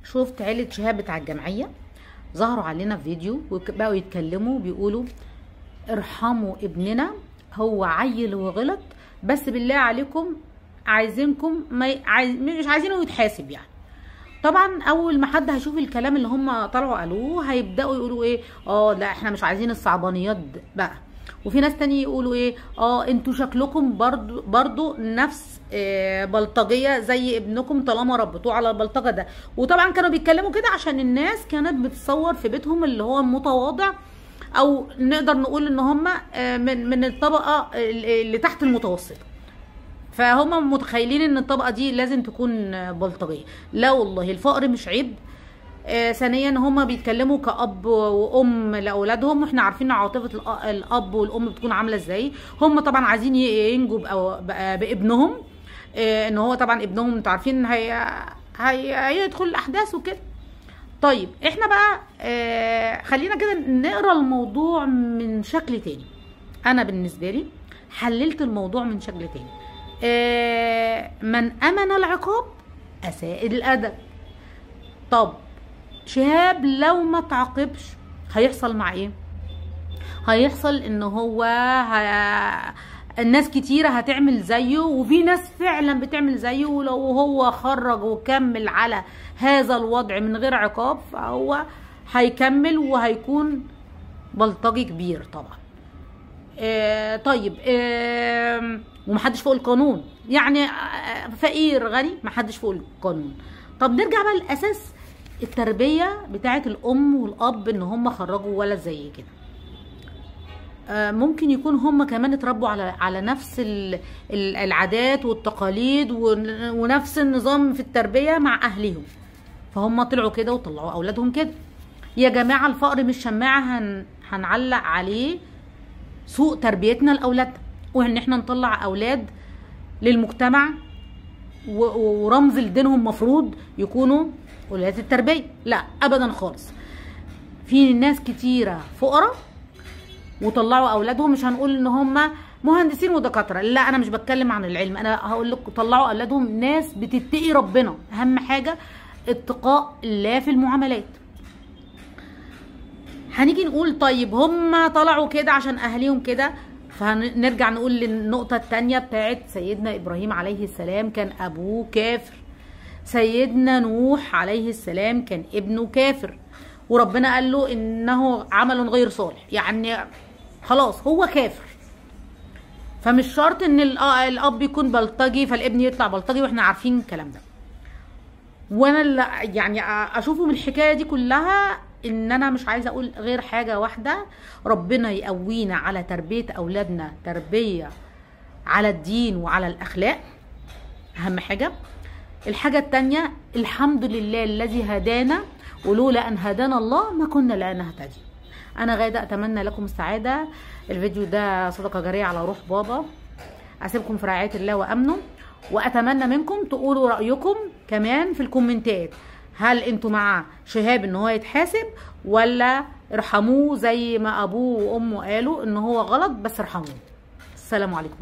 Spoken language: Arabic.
شفت عيلة شهاب بتاع الجمعية ظهروا علينا في فيديو وبقوا يتكلموا بيقولوا ارحموا ابننا، هو عيل وغلط، بس بالله عليكم عايزينكم مش عايزينه يتحاسب. يعني طبعا اول ما حد هيشوف الكلام اللي هم طلعوا قالوه هيبداوا يقولوا ايه، لا احنا مش عايزين الصعبانيات بقى. وفي ناس تاني يقولوا ايه، انتوا شكلكم برضو نفس بلطجيه زي ابنكم طالما ربطوه على البلطجه ده. وطبعا كانوا بيتكلموا كده عشان الناس كانت بتصور في بيتهم اللي هو متواضع، او نقدر نقول ان هم من الطبقه اللي تحت المتوسطه، فهم متخيلين ان الطبقه دي لازم تكون بلطجيه. لا والله، الفقر مش عيب. ثانيا هما بيتكلموا كأب وأم لأولادهم، واحنا عارفين عاطفة الأب والأم بتكون عاملة ازاي. هم طبعا عايزين ينجوا بابنهم، ان هو طبعا ابنهم انتوا عارفين هيدخل الأحداث وكده. طيب احنا بقى خلينا كده نقرا الموضوع من شكل تاني. انا بالنسبة لي حللت الموضوع من شكل تاني. من أمن العقاب أساء الأدب. طب شهاب لو ما تعاقبش هيحصل مع ايه؟ هيحصل ان هو الناس كتيرة هتعمل زيه، وفي ناس فعلا بتعمل زيه، ولو هو خرج وكمل على هذا الوضع من غير عقاب فهو هيكمل وهيكون بلطجي كبير طبعا. طيب ومحدش فوق القانون، يعني فقير غني محدش فوق القانون. طب نرجع بقى للأساس، التربية بتاعت الأم والأب إن هم خرجوا ولد زي كده. ممكن يكون هم كمان اتربوا على نفس العادات والتقاليد ونفس النظام في التربية مع أهلهم، فهم طلعوا كده وطلعوا أولادهم كده. يا جماعة الفقر مش شماعة هنعلق عليه سوء تربيتنا لأولادنا، وإن احنا نطلع أولاد للمجتمع ورمز لدينهم مفروض يكونوا ولاد التربية. لا ابدا خالص. في ناس كتيرة فقراء وطلعوا اولادهم، مش هنقول ان هم مهندسين ودكاترة، لا انا مش بتكلم عن العلم، انا هقول لك طلعوا اولادهم ناس بتتقي ربنا. اهم حاجة اتقاء الله في المعاملات. هنيجي نقول طيب هم طلعوا كده عشان اهاليهم كده، فنرجع نقول للنقطة التانية بتاعت سيدنا إبراهيم عليه السلام كان أبوه كافر، سيدنا نوح عليه السلام كان ابنه كافر، وربنا قال له إنه عمل غير صالح، يعني خلاص هو كافر. فمش شرط إن الأب يكون بلطجي فالابن يطلع بلطجي، وإحنا عارفين الكلام ده. وأنا يعني أشوفه من الحكاية دي كلها ان انا مش عايزه اقول غير حاجه واحده، ربنا يقوينا على تربيه اولادنا تربيه على الدين وعلى الاخلاق، اهم حاجه. الحاجه التانيه، الحمد لله الذي هدانا ولولا ان هدانا الله ما كنا لا نهتدي. انا غاده اتمنى لكم السعاده. الفيديو ده صدقه جاريه على روح بابا، اسيبكم في رعايه الله وامنه، واتمنى منكم تقولوا رايكم كمان في الكومنتات. هل انتوا مع شهاب ان هو يتحاسب، ولا ارحموه زي ما ابوه وامه قالوا ان هو غلط بس ارحموه؟ السلام عليكم.